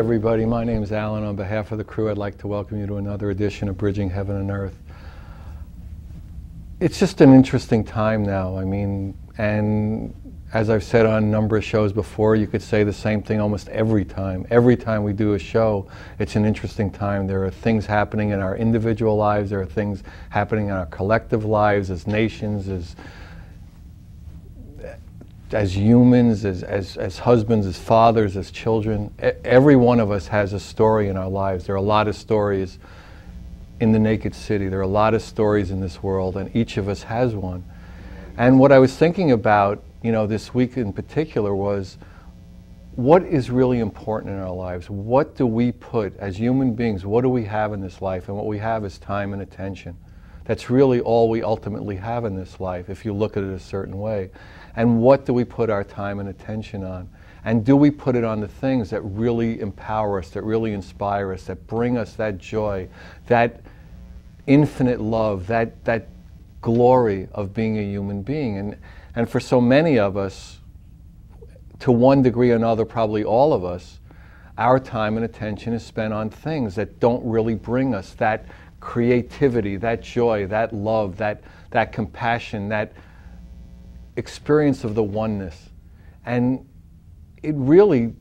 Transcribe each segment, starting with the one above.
everybody. My name is Alan. On behalf of the crew, I'd like to welcome you to another edition of Bridging Heaven and Earth. It's just an interesting time now. I mean, and as I've said on a number of shows before, you could say the same thing almost every time. Every time we do a show, it's an interesting time. There are things happening in our individual lives. There are things happening in our collective lives as nations, as humans, as husbands, as fathers, as children. Every one of us has a story in our lives. There are a lot of stories in the naked city. There are a lot of stories in this world, and each of us has one. And what I was thinking about, this week in particular was, what is really important in our lives? What do we put, as human beings, what do we have in this life? And what we have is time and attention. That's really all we ultimately have in this life, if you look at it a certain way. And what do we put our time and attention on? And do we put it on the things that really empower us, that really inspire us, that bring us that joy, that infinite love, that glory of being a human being? And for so many of us, to one degree or another, probably all of us, our time and attention is spent on things that don't really bring us that creativity, that joy, that love, that compassion, that experience of the oneness. And it really,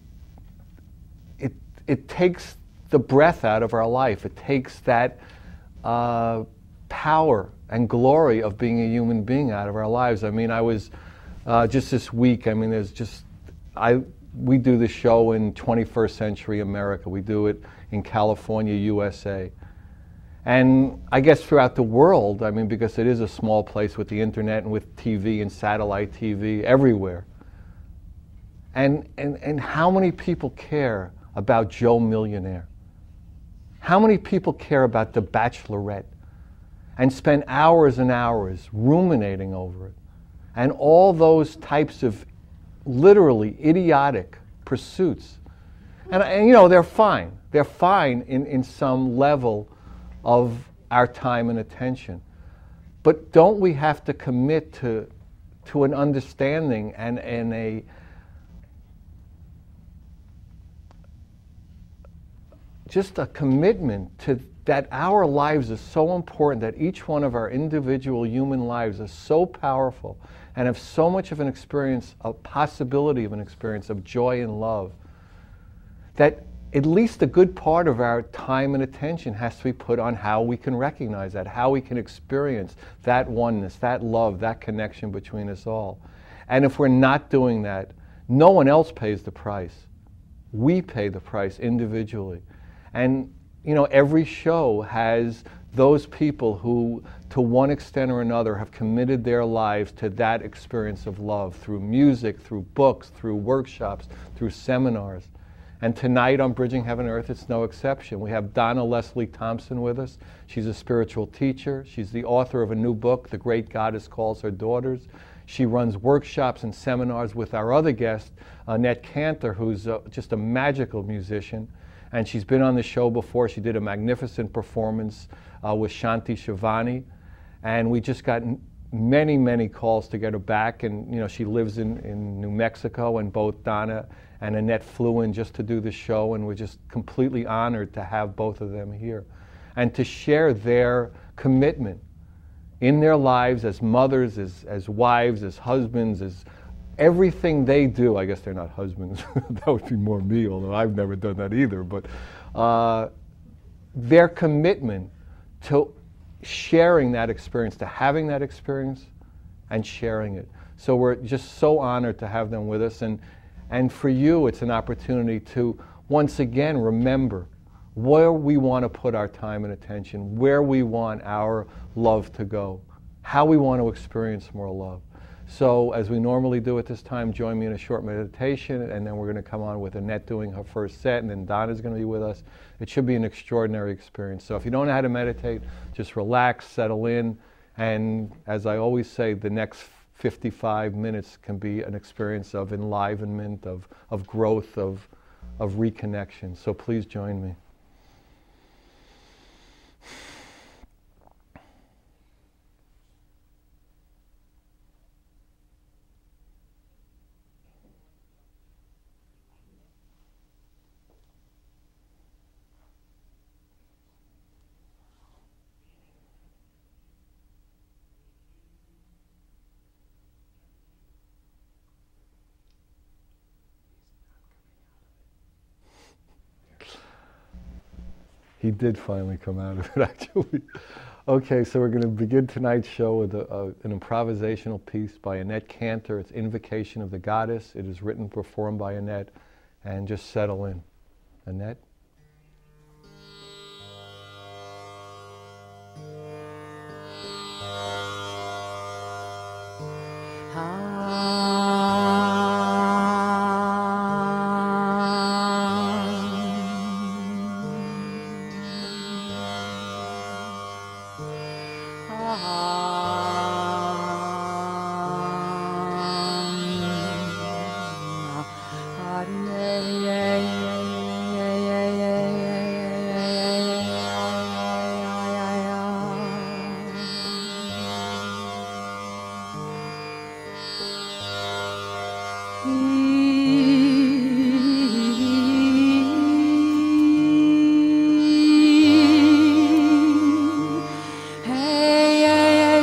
it takes the breath out of our life. It takes that power and glory of being a human being out of our lives. I mean, I was just this week, we do the show in 21st century America. We do it in California, USA. And I guess throughout the world, because it is a small place with the internet and with TV and satellite TV everywhere. And how many people care about Joe Millionaire? How many people care about The Bachelorette and spend hours and hours ruminating over it? And all those types of literally idiotic pursuits. And they're fine. They're fine in some level of our time and attention. But don't we have to commit to an understanding and just a commitment to that our lives are so important, that each one of our individual human lives are so powerful and have so much of an experience, a possibility of an experience of joy and love, that at least a good part of our time and attention has to be put on how we can recognize that, how we can experience that oneness, that love, that connection between us all. And if we're not doing that, no one else pays the price. We pay the price individually. And every show has those people who, to one extent or another, have committed their lives to that experience of love through music, through books, through workshops, through seminars. And tonight on Bridging Heaven and Earth, it's no exception. We have Donna Thomson with us. She's a spiritual teacher. She's the author of a new book, The Great Goddess Calls Her Daughters. She runs workshops and seminars with our other guest, Annette Cantor, who's just a magical musician. And she's been on the show before. She did a magnificent performance with Shanti, Shivani. And we just got many, many calls to get her back. And she lives in New Mexico, and both Donna and Annette flew in just to do the show, and we're just completely honored to have both of them here and to share their commitment in their lives as mothers, as wives, as husbands, as everything they do. I guess they're not husbands. That would be more me, although I've never done that either. But their commitment to sharing that experience, to having that experience and sharing it. So we're just so honored to have them with us. And for you, it's an opportunity to once again remember where we want to put our time and attention, where we want our love to go, how we want to experience more love. So as we normally do at this time, join me in a short meditation, and then we're going to come on with Annette doing her first set, and then Donna's going to be with us. It should be an extraordinary experience. So if you don't know how to meditate, just relax, settle in, and as I always say, the next 55 minutes can be an experience of enlivenment, of growth, of reconnection. So please join me. He did finally come out of it, actually. Okay, so we're going to begin tonight's show with an improvisational piece by Annette Cantor. It's Invocation of the Goddess. It is written, performed by Annette, and just settle in. Annette? Hey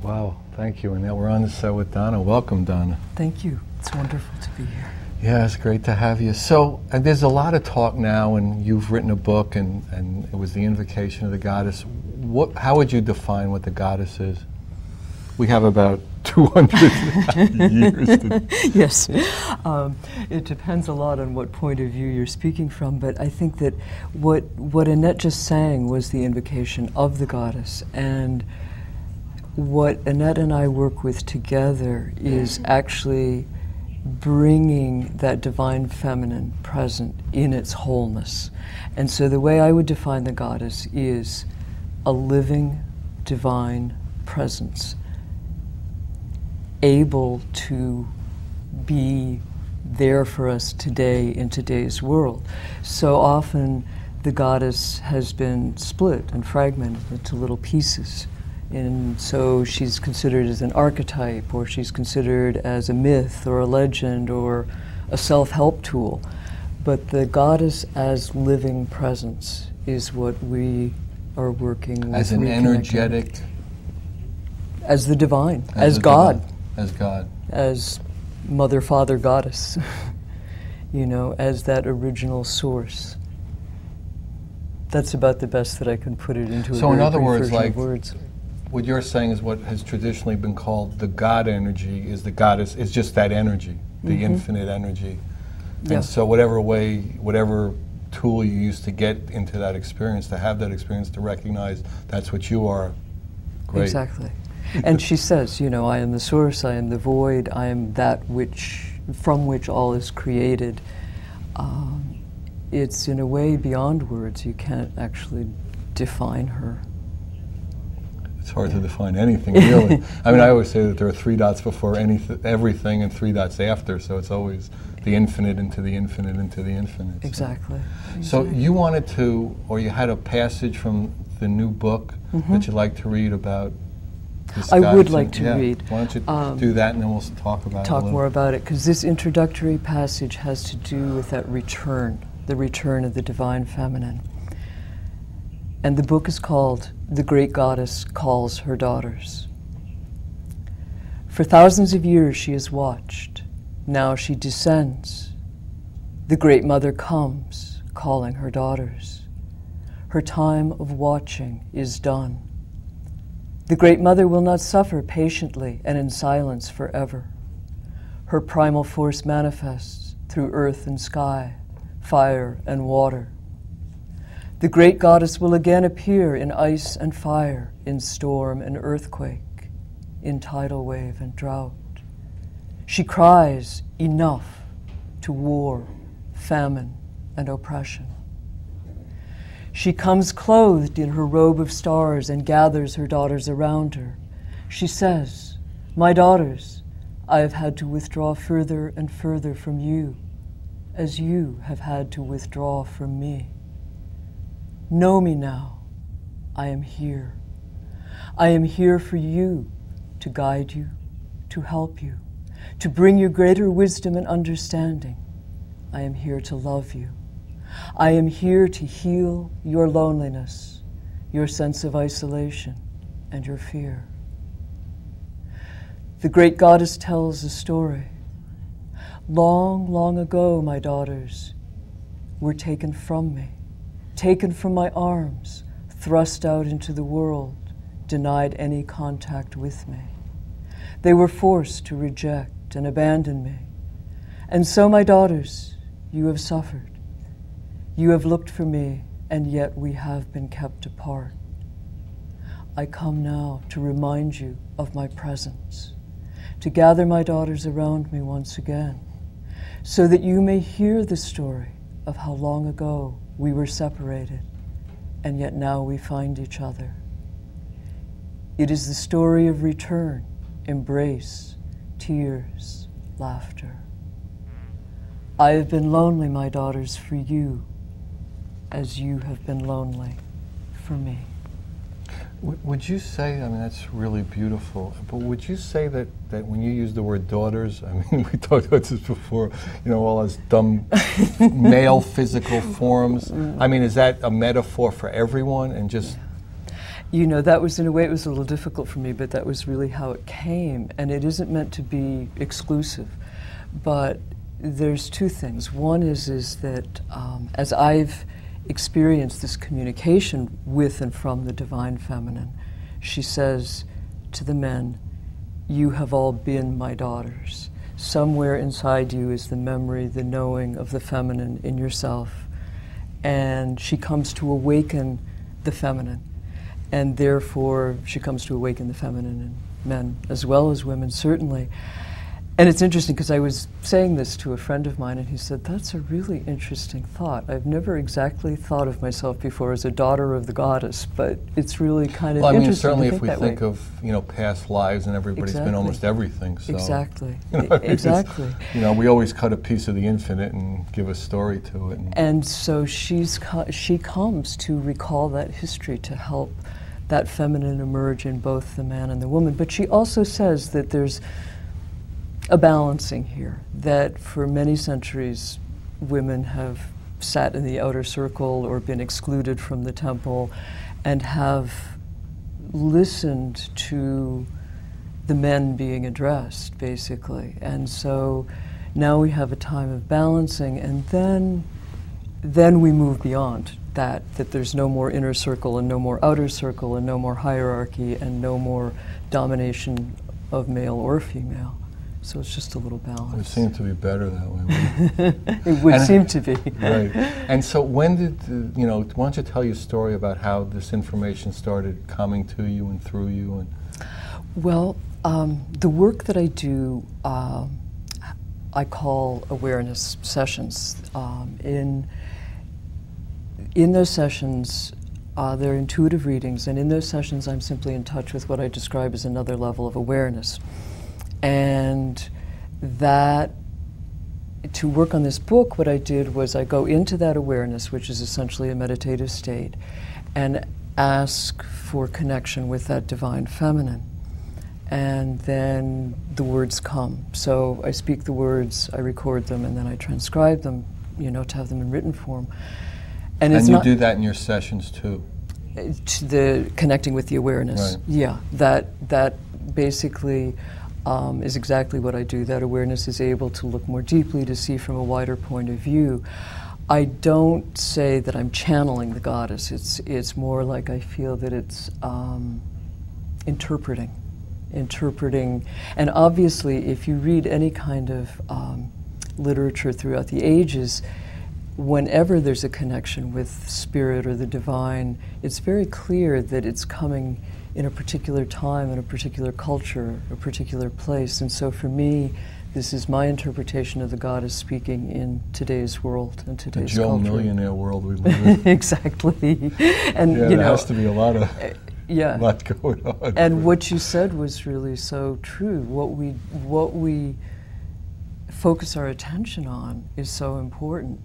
Wow, thank you. And now we're on the set with Donna. Welcome, Donna. Thank you. It's wonderful to be here. Yeah, it's great to have you. So, there's a lot of talk now, and you've written a book, and it was the invocation of the goddess. How would you define what the goddess is? We have about 200 years to... Yes. It depends a lot on what point of view you're speaking from, but I think that what Annette just sang was the invocation of the goddess, and what Annette and I work with together is actually bringing that divine feminine present in its wholeness. And so the way I would define the goddess is a living divine presence, able to be there for us today in today's world. So often the goddess has been split and fragmented into little pieces. And so she's considered as an archetype, or she's considered as a myth or a legend or a self-help tool. But the goddess as living presence is what we are working with. As an energetic... As the divine, as God. As God. As Mother, Father, Goddess. You know, as that original source. That's about the best that I can put it into. So in other words, like, words. What you're saying is what has traditionally been called the God energy is the goddess, is just that energy, the infinite energy. Yeah. And so whatever tool you use to get into that experience, to have that experience, to recognize that's what you are. Great. Exactly. And she says, you know, I am the source, I am the void, I am that from which all is created. It's in a way beyond words. You can't actually define her. It's hard to define anything, really. I mean, I always say that there are 3 dots before everything and 3 dots after, so it's always the infinite into the infinite into the infinite. Exactly. So you wanted to, or you had a passage from the new book that you'd like to read about this I goddess. would like to read. Why don't you do that, and then we'll talk about it. Talk more about it, because this introductory passage has to do with that return, the return of the divine feminine. And the book is called The Great Goddess Calls Her Daughters. For thousands of years she has watched. Now she descends. The Great Mother comes, calling her daughters. Her time of watching is done. The Great Mother will not suffer patiently and in silence forever. Her primal force manifests through earth and sky, fire and water. The great goddess will again appear in ice and fire, in storm and earthquake, in tidal wave and drought. She cries, enough, to war, famine, and oppression. She comes clothed in her robe of stars and gathers her daughters around her. She says, my daughters, I have had to withdraw further and further from you, as you have had to withdraw from me. Know me now. I am here. I am here for you, to guide you, to help you, to bring you greater wisdom and understanding. I am here to love you. I am here to heal your loneliness, your sense of isolation, and your fear. The great goddess tells a story. Long, long ago, my daughters were taken from me, taken from my arms, thrust out into the world, denied any contact with me. They were forced to reject and abandon me. And so, my daughters, you have suffered. You have looked for me, and yet we have been kept apart. I come now to remind you of my presence, to gather my daughters around me once again, so that you may hear the story of how long ago we were separated, and yet now we find each other. It is the story of return, embrace, tears, laughter. I have been lonely, my daughters, for you, as you have been lonely for me. Would you say, I mean, that's really beautiful, but would you say that when you use the word daughters, I mean, we talked about this before, you know, all those dumb male physical forms. I mean, is that a metaphor for everyone and just... You know, that was, in a way, it was a little difficult for me, but that was really how it came. And it isn't meant to be exclusive, but there's two things. One is that as I've experienced this communication with and from the divine feminine, she says to the men, you have all been my daughters. Somewhere inside you is the memory, the knowing of the feminine in yourself. And she comes to awaken the feminine. And therefore, she comes to awaken the feminine in men as well as women, certainly. And it's interesting because I was saying this to a friend of mine, and he said, that's a really interesting thought. I've never exactly thought of myself before as a daughter of the goddess, but it's really kind of interesting. Well, I mean, certainly to if we think of, you know, past lives, and everybody's been almost everything. So, exactly. You know, Exactly. You know, we always cut a piece of the infinite and give a story to it. And so she comes to recall that history to help that feminine emerge in both the man and the woman. But she also says that there's a balancing here, that for many centuries women have sat in the outer circle or been excluded from the temple and have listened to the men being addressed, basically. And so now we have a time of balancing, and then we move beyond that there's no more inner circle and no more outer circle and no more hierarchy and no more domination of male or female. So it's just a little balance. It would seem to be better that way. It would seem to be. Right. And so when did, you know, why don't you tell your story about how this information started coming to you and through you? And well, the work that I do, I call awareness sessions. In those sessions, they're intuitive readings, and in those sessions I'm simply in touch with what I describe as another level of awareness. And that, to work on this book, what I did was I go into that awareness, which is essentially a meditative state, and ask for connection with that divine feminine. And then the words come. So I speak the words, I record them, and then I transcribe them, you know, to have them in written form. And it's you do that in your sessions too? The connecting with the awareness. Right. Yeah, that basically is exactly what I do. That awareness is able to look more deeply, to see from a wider point of view. I don't say that I'm channeling the goddess. It's more like I feel that it's interpreting. And obviously, if you read any kind of literature throughout the ages, whenever there's a connection with spirit or the divine, it's very clear that it's coming in a particular time, in a particular culture, a particular place. And so for me, this is my interpretation of the goddess speaking in today's world and today's culture. The Joe Millionaire world we live in. Exactly. And yeah, you know, there has to be a lot yeah. lot going on. And what you said was really so true. What we focus our attention on is so important.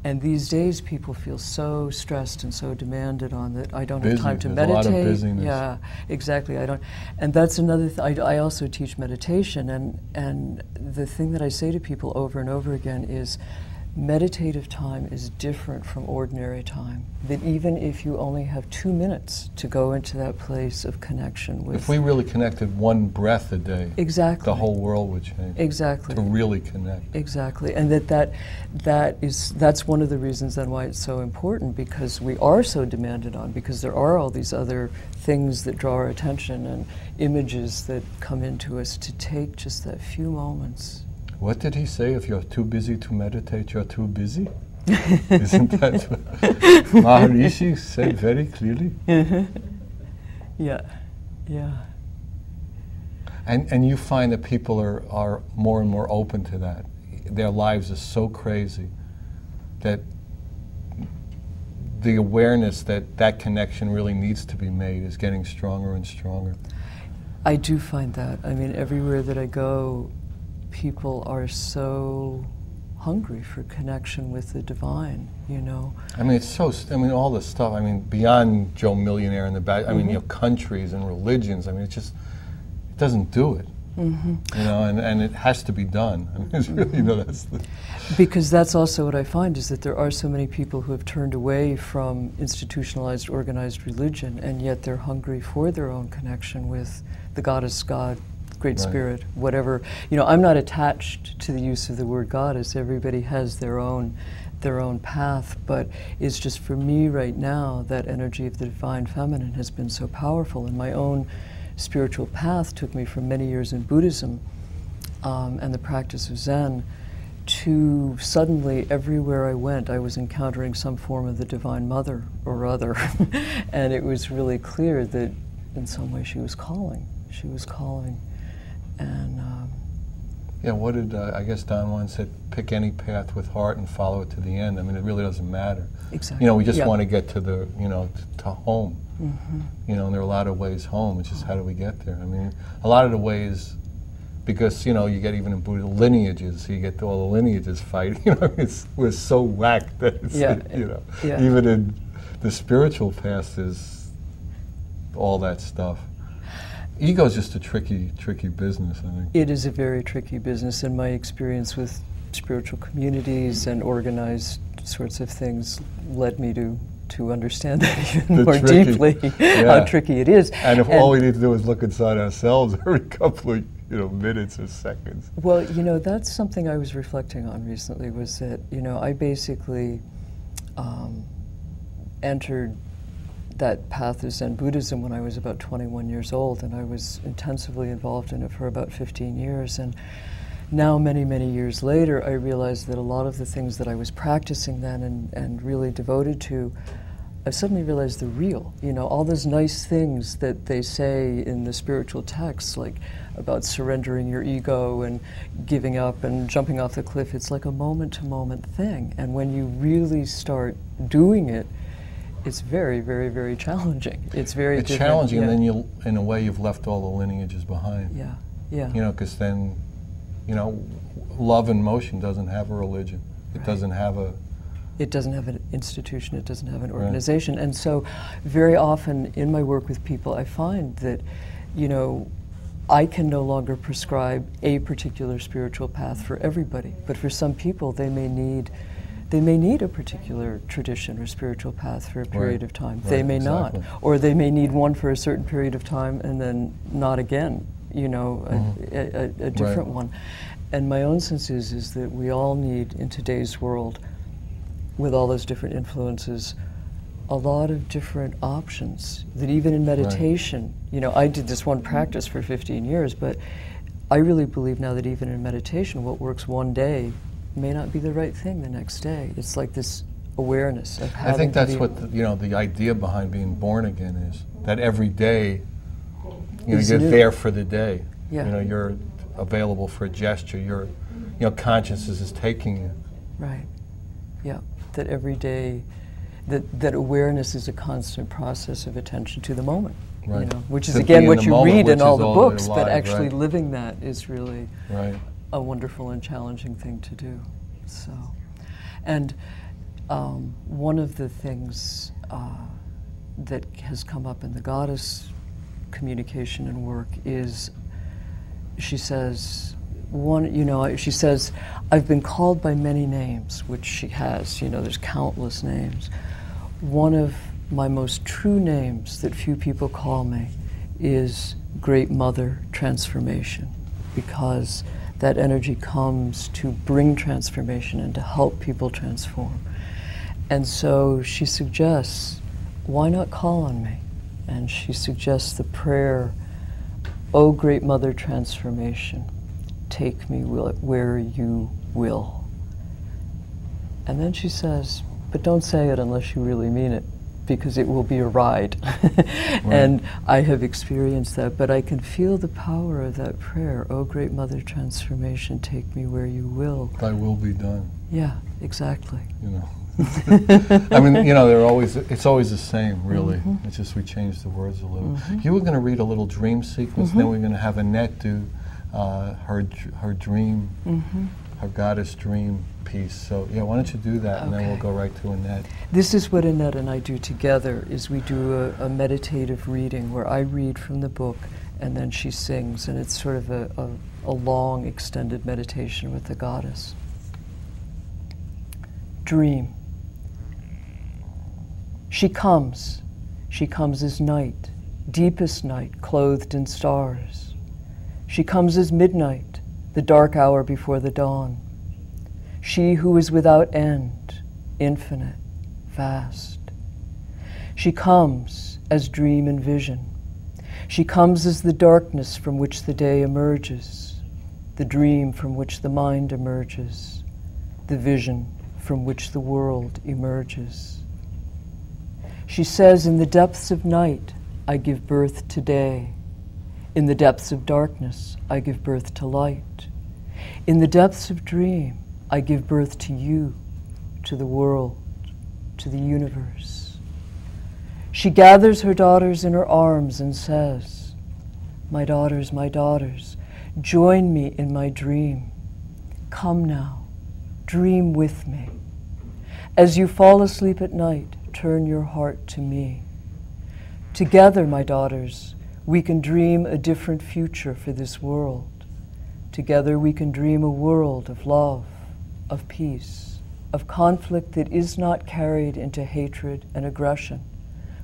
And these days, people feel so stressed and so demanded on that I don't have time to meditate. There's a lot of busyness. Yeah, exactly. I don't, and that's another. I also teach meditation, and the thing that I say to people over and over again is, meditative time is different from ordinary time. That even if you only have 2 minutes to go into that place of connection with... If we really connected one breath a day, exactly, the whole world would change. Exactly. To really connect. Exactly. And that's one of the reasons then why it's so important, because we are so demanded on, because there are all these other things that draw our attention and images that come into us, to take just that few moments. What did he say? If you're too busy to meditate, you're too busy? Isn't that what Maharishi said very clearly? Yeah, yeah. And you find that people are more and more open to that. Their lives are so crazy that the awareness that that connection really needs to be made is getting stronger and stronger. I do find that. I mean, everywhere that I go, people are so hungry for connection with the divine, you know. I mean, it's so, I mean, all this stuff, I mean, beyond Joe Millionaire in the back, I mean, you know, countries and religions, I mean, it just, it doesn't do it. You know, and it has to be done. I mean, it's really, you know, that's the... Because that's also what I find, is that there are so many people who have turned away from institutionalized, organized religion, and yet they're hungry for their own connection with the goddess, God, Great Spirit, whatever. You know, I'm not attached to the use of the word goddess. Everybody has their own path, but it's just for me right now, that energy of the divine feminine has been so powerful, and my own spiritual path took me from many years in Buddhism and the practice of Zen to suddenly everywhere I went I was encountering some form of the Divine Mother or other. And it was really clear that in some way she was calling. She was calling. And yeah, what did, I guess Don once said, pick any path with heart and follow it to the end. I mean, it really doesn't matter. Exactly. You know, we just want to get to the, you know, to home. You know, and there are a lot of ways home. It's just how do we get there? I mean, a lot of the ways, because, you know, you get even in Buddha lineages, you get all the lineages fighting. You know, we're so whacked that it's, you know, even in the spiritual path is all that stuff. Ego's just a tricky business, I think. it is a very tricky business, and my experience with spiritual communities and organized sorts of things led me to understand that even more deeply, how tricky it is. And if all we need to do is look inside ourselves every couple of, you know, minutes or seconds. Well, you know, that's something I was reflecting on recently, was that, you know, I basically entered that path of Zen Buddhism when I was about 21 years old, and I was intensively involved in it for about 15 years. And now, many, many years later, I realized that a lot of the things that I was practicing then and really devoted to, I suddenly realized they're real. You know, all those nice things that they say in the spiritual texts, like about surrendering your ego and giving up and jumping off the cliff, it's like a moment-to-moment thing. And when you really start doing it, it's very, very, very challenging. It's very It's challenging, and then you, in a way, you've left all the lineages behind. Yeah, yeah. You know, because then, you know, love and motion doesn't have a religion. It doesn't have a... It doesn't have an institution, it doesn't have an organization. And so very often in my work with people, I find that, you know, I can no longer prescribe a particular spiritual path for everybody. But for some people, they may need a particular tradition or spiritual path for a period of time. They may not. Or they may need one for a certain period of time and then not again, you know, a different one. And my own sense is that we all need, in today's world, with all those different influences, a lot of different options. That even in meditation, you know, I did this one practice for 15 years, but I really believe now that even in meditation, what works one day may not be the right thing the next day. It's like this awareness of having I think that's what the, you know, the idea behind being born again is. That every day, you know, you're there for the day. You know, you're available for a gesture. You're, you know, consciousness is taking you. Right. Yeah. That every day, that awareness is a constant process of attention to the moment. You know, which is again what you read in all the books, but actually living that is really a wonderful and challenging thing to do. So, and one of the things that has come up in the goddess communication and work is, she says, she says, I've been called by many names, which she has, you know, there's countless names. One of my most true names that few people call me is Great Mother Transformation, because that energy comes to bring transformation and to help people transform. And so she suggests, why not call on me? And she suggests the prayer, O Great Mother Transformation, take me where you will. And then she says, but don't say it unless you really mean it. because it will be a ride. And I have experienced that, but I can feel the power of that prayer. Oh, great Mother Transformation, take me where you will. Thy will be done. Yeah, exactly. You know. I mean, you know, it's always the same, really. It's just we change the words a little. You were going to read a little dream sequence, and then we're going to have Annette do her dream, her goddess dream piece. So yeah, why don't you do that, and then we'll go right to Annette. This is what Annette and I do together, is we do a meditative reading where I read from the book and then she sings, and it's sort of a long extended meditation with the goddess. Dream. She comes as night, deepest night, clothed in stars. She comes as midnight, the dark hour before the dawn. She who is without end, infinite, vast. She comes as dream and vision. She comes as the darkness from which the day emerges, the dream from which the mind emerges, the vision from which the world emerges. She says, in the depths of night, I give birth to day. In the depths of darkness, I give birth to light. In the depths of dream, I give birth to you, to the world, to the universe. She gathers her daughters in her arms and says, my daughters, join me in my dream. Come now, dream with me. As you fall asleep at night, turn your heart to me. Together, my daughters, we can dream a different future for this world. Together we can dream a world of love, of peace, of conflict that is not carried into hatred and aggression,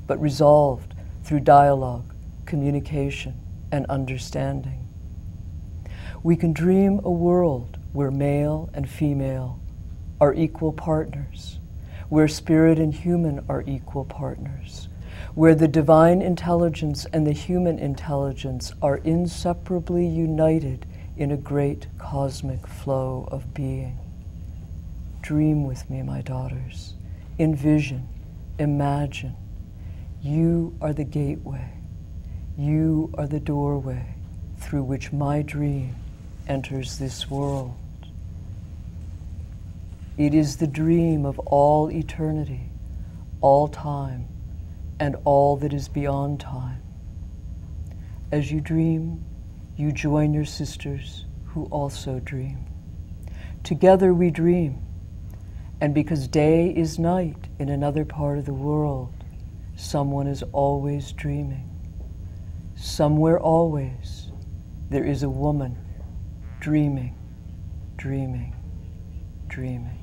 but resolved through dialogue, communication, and understanding. We can dream a world where male and female are equal partners, where spirit and human are equal partners, where the divine intelligence and the human intelligence are inseparably united in a great cosmic flow of being. Dream with me, my daughters. Envision, imagine. You are the gateway. You are the doorway through which my dream enters this world. It is the dream of all eternity, all time, and all that is beyond time. As you dream, you join your sisters who also dream. Together we dream, and because day is night in another part of the world, someone is always dreaming. Somewhere always, there is a woman dreaming, dreaming, dreaming.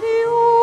Heri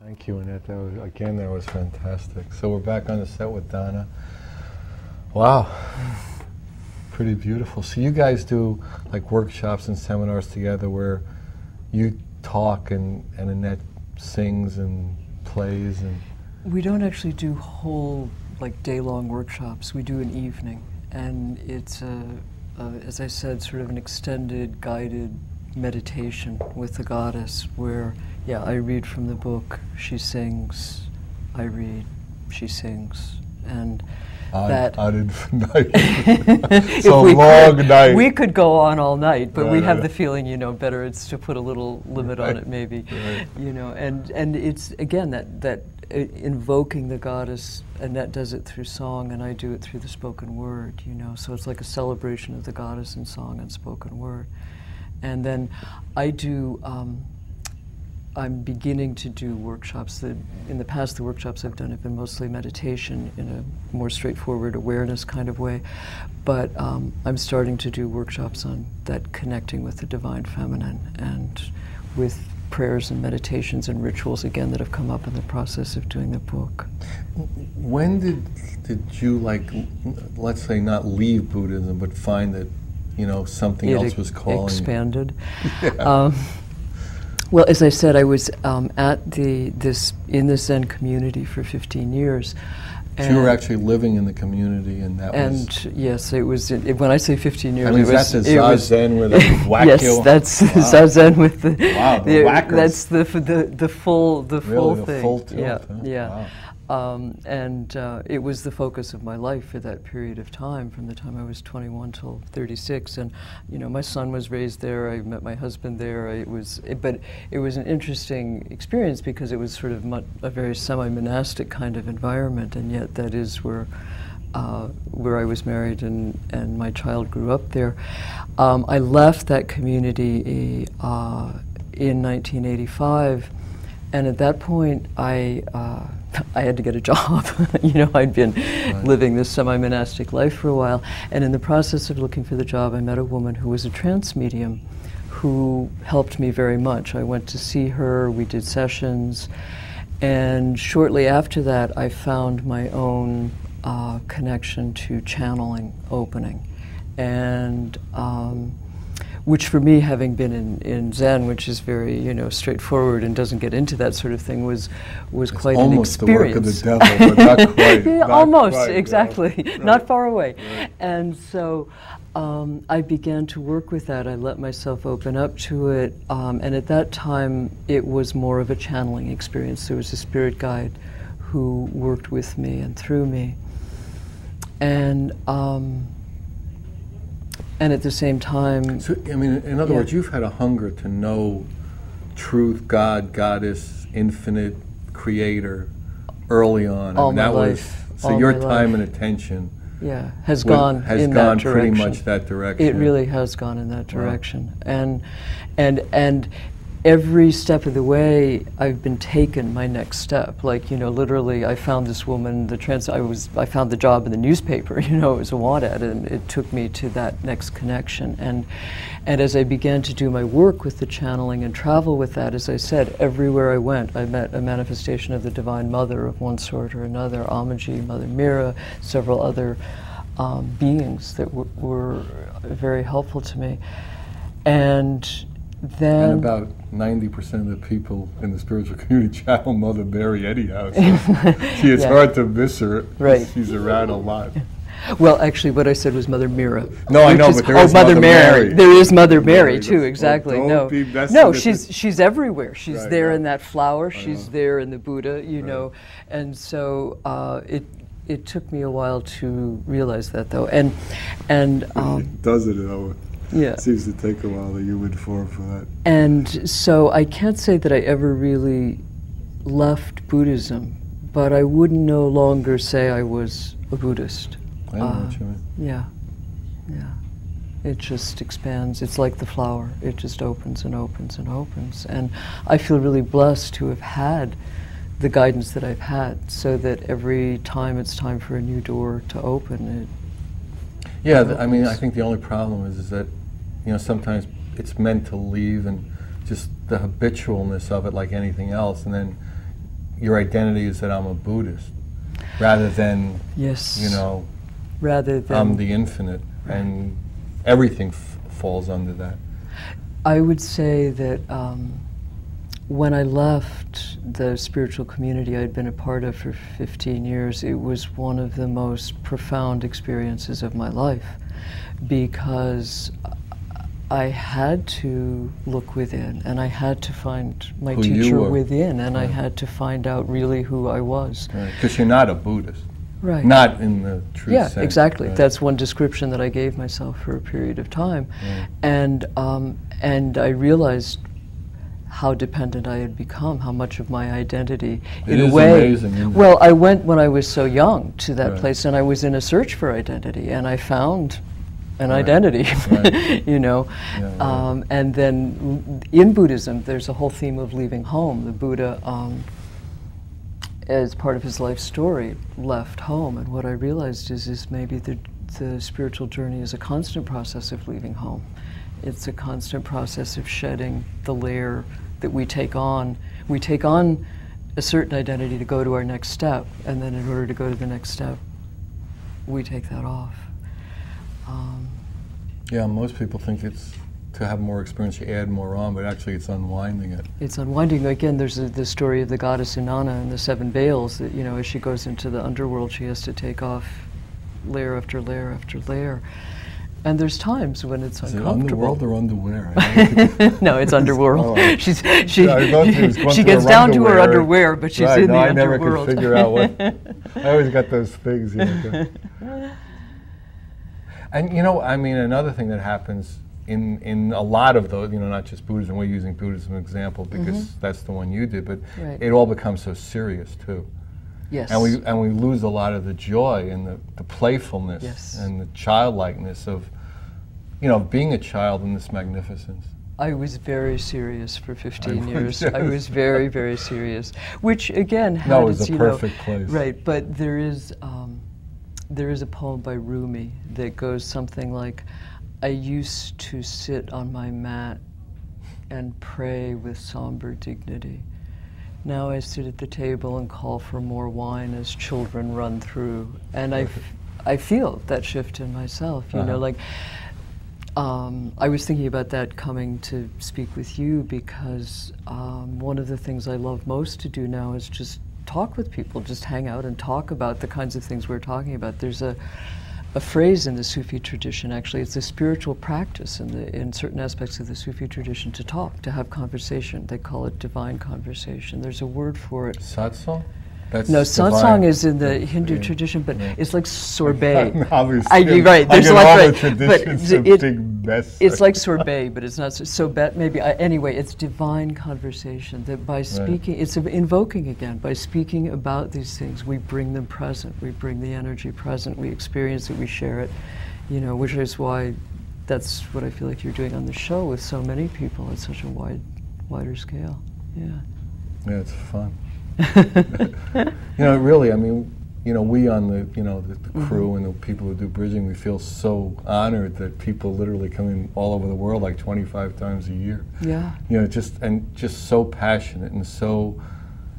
Thank you, Annette. That was fantastic. So we're back on the set with Donna. Wow, pretty beautiful. So you guys do like workshops and seminars together where you talk and Annette sings and plays and... We don't actually do whole like day-long workshops. We do an evening, and it's as I said, sort of an extended guided meditation with the goddess where, yeah, I read from the book, she sings, I read, she sings, and that... It's a long night. We could go on all night, but we have the feeling, you know, better it's to put a little limit on it maybe, you know, and it's, again, that invoking the goddess. Annette does it through song, and I do it through the spoken word, you know, so it's like a celebration of the goddess in song and spoken word. And then I do, I'm beginning to do workshops that, in the past, the workshops I've done have been mostly meditation in a more straightforward awareness kind of way, but I'm starting to do workshops on that connecting with the divine feminine and with prayers and meditations and rituals, again, that have come up in the process of doing the book. When did you, like, let's say not leave Buddhism, but find that, you know, something else was calling? Expanded. Yeah. Well, as I said, I was at in the Zen community for 15 years. So you were actually living in the community, and that was... And yes, it was, when I say 15 years, I mean, it was... That's the Zazen where they whack yes, you? That's Zazen with the... Wow, the whackers. That's the full really, full the thing. Full tilt, yeah, huh? yeah. Wow. And it was the focus of my life for that period of time, from the time I was 21 till 36. And you know, my son was raised there. I met my husband there. But it was an interesting experience because it was sort of a very semi-monastic kind of environment, and yet that is where I was married and my child grew up there. I left that community in 1985, and at that point I had to get a job. You know, I'd been living this semi-monastic life for a while, and in the process of looking for the job, I met a woman who was a trance medium who helped me very much. I went to see her, we did sessions, and shortly after that I found my own connection to channeling opening. And which for me, having been in Zen, which is very, you know, straightforward and doesn't get into that sort of thing, was quite an experience. Almost the work of the devil, but not quite. Yeah, not almost, quite, exactly, yeah. Right. Not far away. Right. And so I began to work with that. I let myself open up to it, and at that time it was more of a channeling experience. There was a spirit guide who worked with me and through me. And at the same time... So, I mean, in other words, you've had a hunger to know truth, God, goddess, infinite creator early on. All my life. So your time and attention has gone pretty much that direction. It really has gone in that direction. Wow. And every step of the way, I've been taken my next step. Like, you know, literally, I found this woman, I found the job in the newspaper, you know, it was a want ad, and it took me to that next connection. And as I began to do my work with the channeling and travel with that, as I said, everywhere I went, I met a manifestation of the Divine Mother of one sort or another, Amaji, Mother Mira, several other beings that were very helpful to me. And about 90% of the people in the spiritual community channel Mother Mary anyhow. So it's hard to miss her. Right. She's around a lot. Well, actually, what I said was Mother Mira. No, I know, but there is Mother Mary. There is Mother Mary too, exactly. No, she's everywhere. She's there in that flower. She's there in the Buddha, you know. And so it took me a while to realize that, though. And does it though? Yeah. It seems to take a while, the human form for that. And so I can't say that I ever really left Buddhism, but I would no longer say I was a Buddhist. I know what you mean. Yeah. It just expands. It's like the flower. It just opens and opens and opens. And I feel really blessed to have had the guidance that I've had, so that every time it's time for a new door to open, I mean, I think the only problem is that, you know, sometimes it's meant to leave, and just the habitualness of it, like anything else, and then your identity is that I'm a Buddhist, rather than, yes, you know, rather than I'm the infinite, and everything falls under that. I would say that when I left the spiritual community I'd been a part of for 15 years, it was one of the most profound experiences of my life, because I had to look within, and I had to find my teacher within, and I had to find out really who I was. Because you're not a Buddhist. Right. Not in the true sense. Yeah, exactly. Right. That's one description that I gave myself for a period of time. And I realized how dependent I had become, how much of my identity, in a way. Amazing, well, I went when I was so young to that place, and I was in a search for identity, and I found an identity, you know. And then in Buddhism, there's a whole theme of leaving home. The Buddha, as part of his life story, left home, and what I realized is maybe the spiritual journey is a constant process of leaving home. It's a constant process of shedding the layer that we take on. We take on a certain identity to go to our next step, and then in order to go to the next step, we take that off. Yeah, most people think it's to have more experience, you add more on, but actually it's unwinding it. It's unwinding. Again, there's the story of the goddess Donna and the 7 veils, that, you know, as she goes into the underworld, she has to take off layer after layer after layer. And there's times when it's uncomfortable. Is it underworld or underwear? No, it's underworld. Oh. She she gets down to her underwear, but she's in the underworld. I never could figure out what. I always got those things. You know. And you know, I mean, another thing that happens in a lot of those, you know, not just Buddhism. We're using Buddhism as an example because that's the one you did, but it all becomes so serious too. Yes. And we lose a lot of the joy and the playfulness and the childlikeness of, you know, being a child in this magnificence. I was very serious for 15 years. I was very, very serious, which again had its, you know, perfect place. Right, but there is a poem by Rumi that goes something like, I used to sit on my mat and pray with somber dignity. Now I sit at the table and call for more wine as children run through. And I feel that shift in myself, you know, like, I was thinking about that coming to speak with you because one of the things I love most to do now is just talk with people, just hang out and talk about the kinds of things we're talking about. There's a phrase in the Sufi tradition, actually, it's a spiritual practice in certain aspects of the Sufi tradition to talk, to have conversation. They call it divine conversation. There's a word for it. Satsang? No, satsang is in the Hindu tradition, but it's like sorbet. Obviously, you're right. There's all like, the traditions of big mess. It's like sorbet, but it's not sorbet. Maybe anyway. It's divine conversation. That by speaking, it's invoking again. By speaking about these things, we bring them present. We bring the energy present. We experience it. We share it. You know, which is why that's what I feel like you're doing on the show with so many people at such a wider scale. Yeah. Yeah, it's fun. You know, really, I mean, you know, we on the, you know, the crew and the people who do bridging, we feel so honored that people literally come in all over the world like 25 times a year. Yeah. You know, just so passionate and so,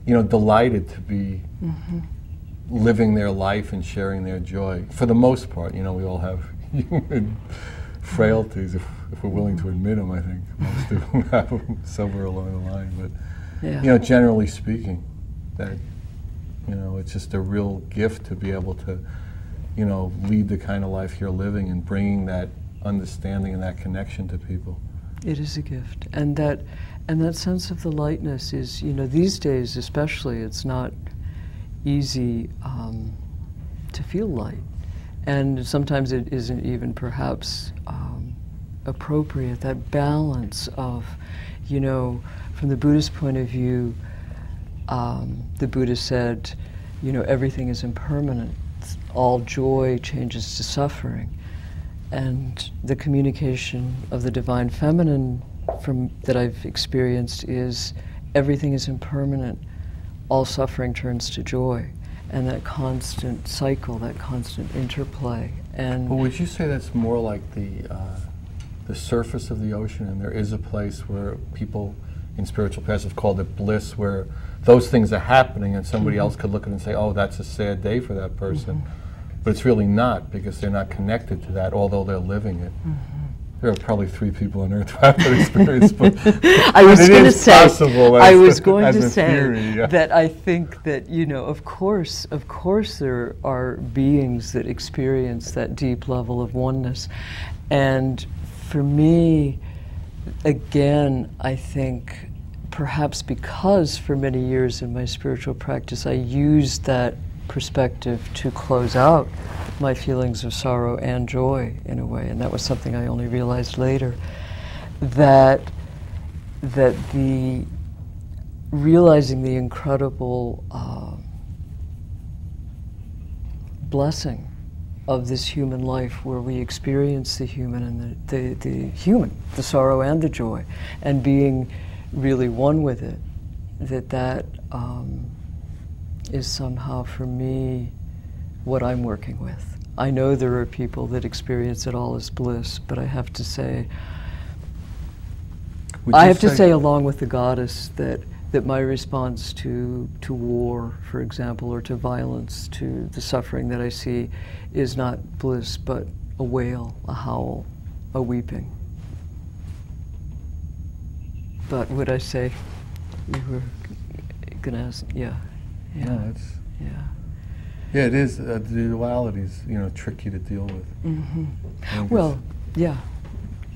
you know, delighted to be living their life and sharing their joy. For the most part, you know, we all have human frailties, if we're willing to admit them. I think most of them have them somewhere along the line, but you know, generally speaking, that, you know, it's just a real gift to be able to, you know, lead the kind of life you're living and bringing that understanding and that connection to people. It is a gift, and that sense of the lightness is, you know, these days especially, it's not easy to feel light, and sometimes it isn't even perhaps appropriate. That balance of, you know, from the Buddhist point of view, the Buddha said, you know, everything is impermanent. All joy changes to suffering. And the communication of the divine feminine that I've experienced is everything is impermanent. All suffering turns to joy. And that constant cycle, that constant interplay. And well, would you say that's more like the surface of the ocean, and there is a place where people in spiritual practice have called it bliss, where those things are happening and somebody else could look at it and say, oh, that's a sad day for that person. But it's really not, because they're not connected to that, although they're living it. There are probably 3 people on Earth who have that experience, but I was going to say, theory, yeah. that I think that, you know, of course there are beings that experience that deep level of oneness. And for me, again, I think perhaps because for many years in my spiritual practice I used that perspective to close out my feelings of sorrow and joy in a way, and that was something I only realized later, that the realizing the incredible blessing of this human life, where we experience the human and the sorrow and the joy, and being really one with it, that is somehow for me what I'm working with. I know there are people that experience it all as bliss, but I have to say, along with the goddess, that my response to war, for example, or to violence, to the suffering that I see, is not bliss, but a wail, a howl, a weeping. But would I say, you were going to ask, yeah. No, yeah, it is. The duality is, you know, tricky to deal with. Well, yeah.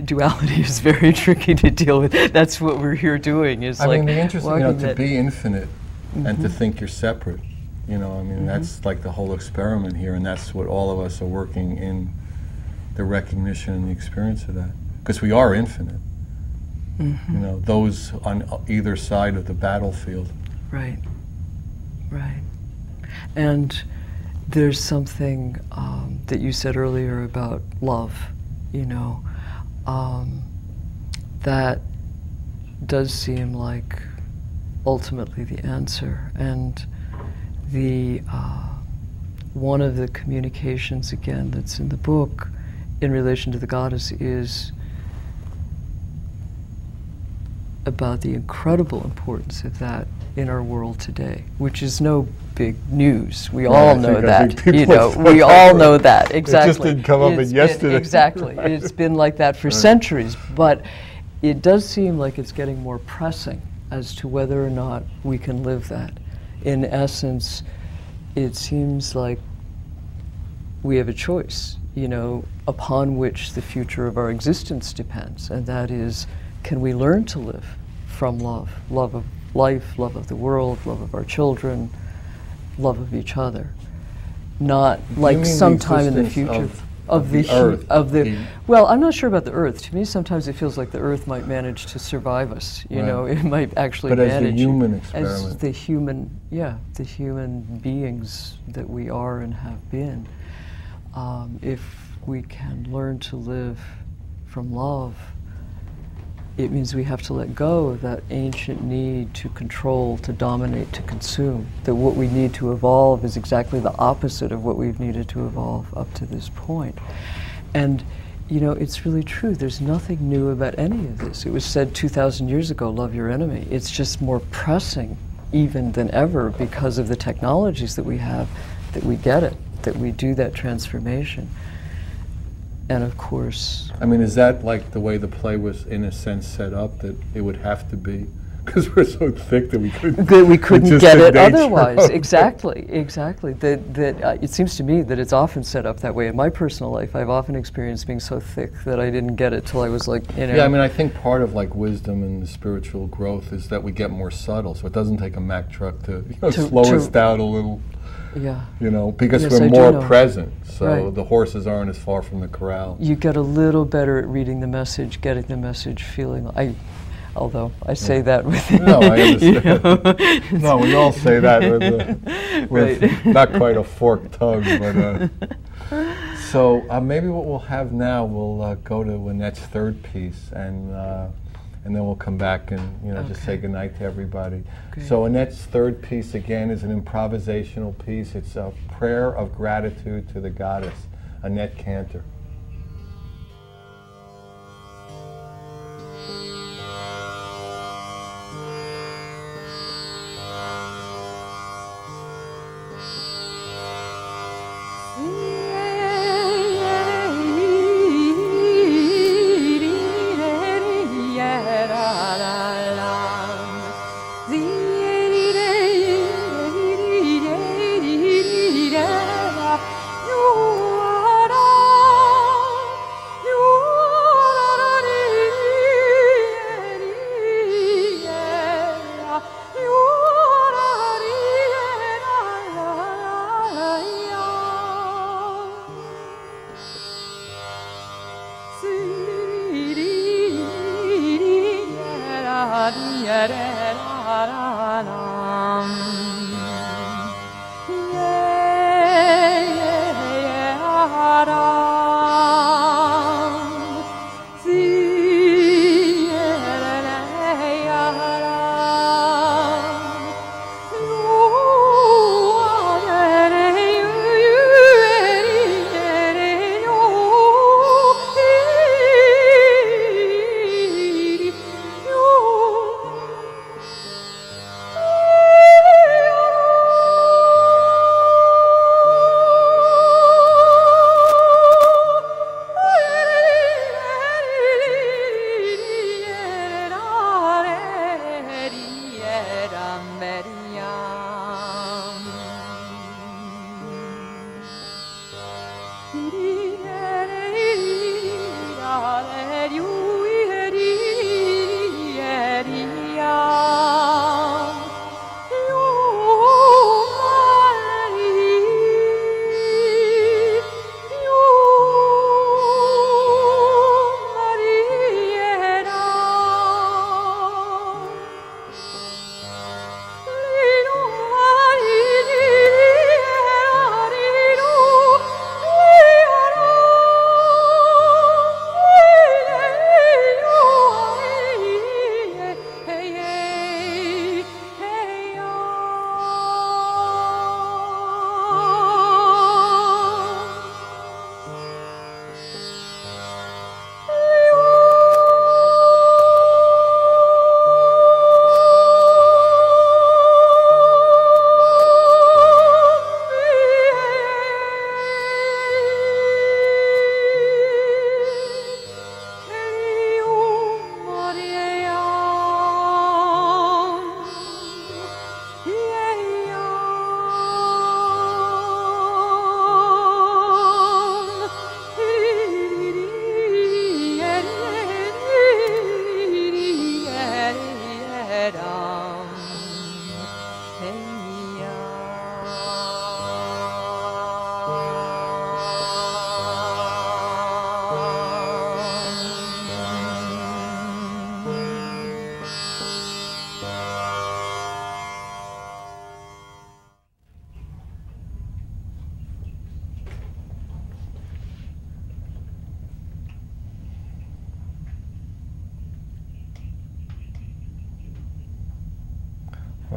Duality is very tricky to deal with. That's what we're here doing. Is I like mean, the interesting, you know, to be infinite and to think you're separate. You know, I mean, that's like the whole experiment here, and that's what all of us are working in, the recognition and the experience of that, because we are infinite. You know, those on either side of the battlefield. Right. Right. And there's something that you said earlier about love, you know, that does seem like ultimately the answer. And the one of the communications, again, that's in the book in relation to the goddess is about the incredible importance of that in our world today, which is no big news. We all know that. You know, we all know that. Exactly. It just didn't come up yesterday. Exactly. It's been like that for centuries, but it does seem like it's getting more pressing as to whether or not we can live that. In essence, it seems like we have a choice, you know, upon which the future of our existence depends, and that is, can we learn to live from love? Love of life, love of the world, love of our children, love of each other. Not like sometime in the future of the earth. Well, I'm not sure about the earth. To me, sometimes it feels like the earth might manage to survive us. You know, it might actually manage. But as the human experiment. As the human, the human beings that we are and have been. If we can learn to live from love, it means we have to let go of that ancient need to control, to dominate, to consume. That what we need to evolve is exactly the opposite of what we've needed to evolve up to this point. And, you know, it's really true. There's nothing new about any of this. It was said 2,000 years ago, love your enemy. It's just more pressing even than ever because of the technologies that we have, that we get it, that we do that transformation. And of course... I mean, is that like the way the play was, in a sense, set up, that it would have to be? Because we're so thick that we couldn't get it otherwise. Exactly. That it seems to me that it's often set up that way. In my personal life, I've often experienced being so thick that I didn't get it till I was like, you know... Yeah, I mean, I think part of like wisdom and spiritual growth is that we get more subtle, so it doesn't take a Mack truck to, you know, slow us down a little. Yeah. You know, because we're more present, so the horses aren't as far from the corral. You get a little better at reading the message, getting the message, feeling. Although I say that with. No, I understand. No, we all say that with not quite a forked tongue, but. So maybe what we'll have now, we'll go to Annette's third piece, and then we'll come back and just say goodnight to everybody. Great. So Annette's third piece again is an improvisational piece. It's a prayer of gratitude to the goddess, Annette Cantor.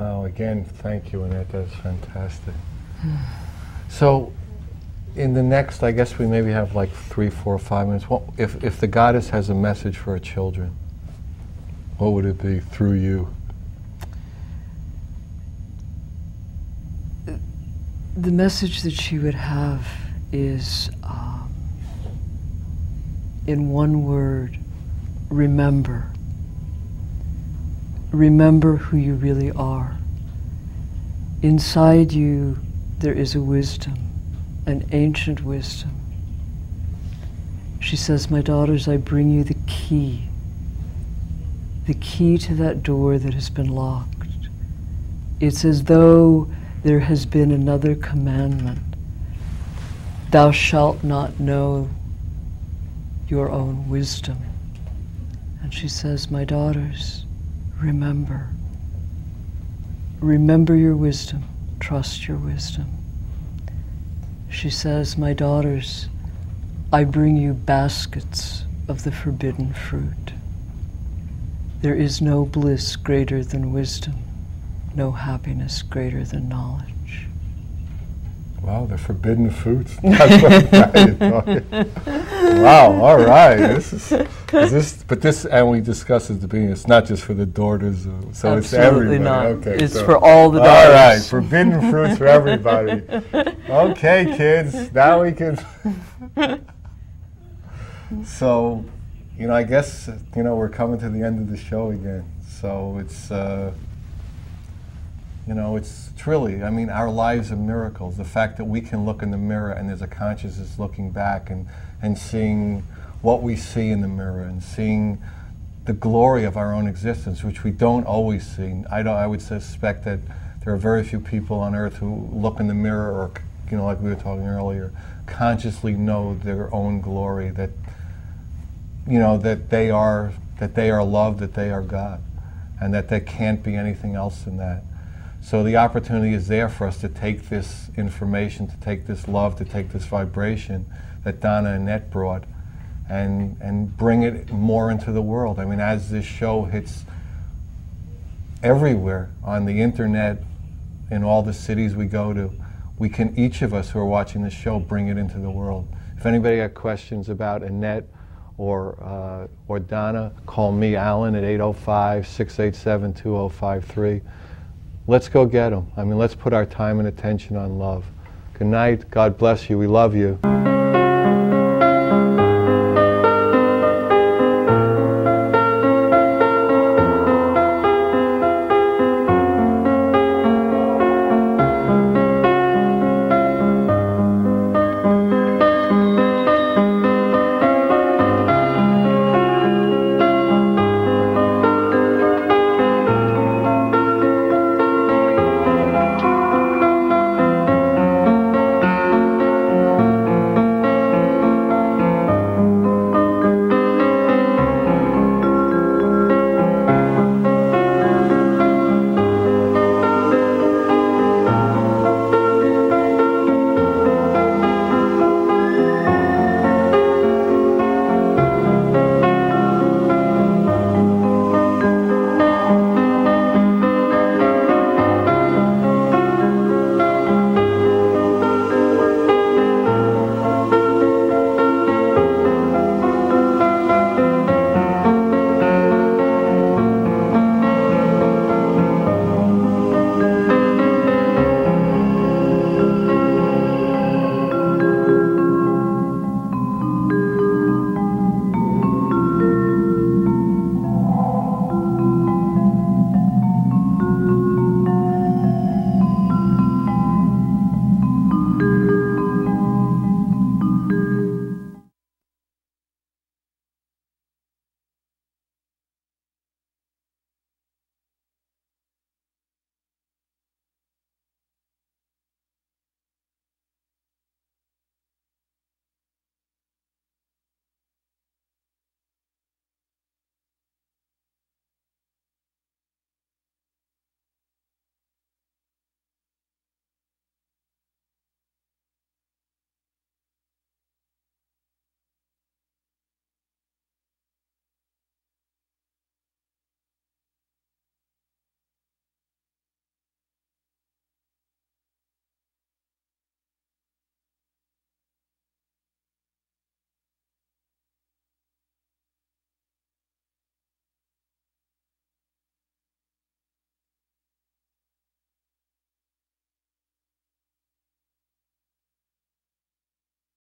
Wow, again, thank you, Annette. That's fantastic. So, in the next, I guess we maybe have like 3, 4, 5 minutes. What, if the goddess has a message for her children, what would it be through you? The message that she would have is, in one word, remember. Remember who you really are. Inside you, there is a wisdom, an ancient wisdom. She says, my daughters, I bring you the key to that door that has been locked. It's as though there has been another commandment. Thou shalt not know your own wisdom. And she says, my daughters, remember. Remember your wisdom. Trust your wisdom. She says, my daughters, I bring you baskets of the forbidden fruit. There is no bliss greater than wisdom, no happiness greater than knowledge. Wow, the forbidden fruits. That's what you're talking. Wow, all right. But this, and we discussed at the beginning, it's not just for the daughters, so Absolutely it's everybody. Not. Okay, it's for all the daughters. All right, forbidden fruits for everybody. Okay, kids, now we can. So, I guess, we're coming to the end of the show again. So it's, it's really, our lives are miracles. The fact that we can look in the mirror and there's a consciousness looking back and seeing what we see in the mirror and seeing the glory of our own existence, which we don't always see. I would suspect that there are very few people on earth who look in the mirror or, like we were talking earlier, consciously know their own glory, that, that they are loved, that they are God, and that there can't be anything else than that. So the opportunity is there for us to take this information, to take this love, to take this vibration that Donna and Annette brought and bring it more into the world. As this show hits everywhere on the internet, in all the cities we go to, we can, each of us who are watching this show, bring it into the world. If anybody got questions about Annette or Donna, call me, Alan, at 805-687-2053. Let's go get them. Let's put our time and attention on love. Good night. God bless you. We love you.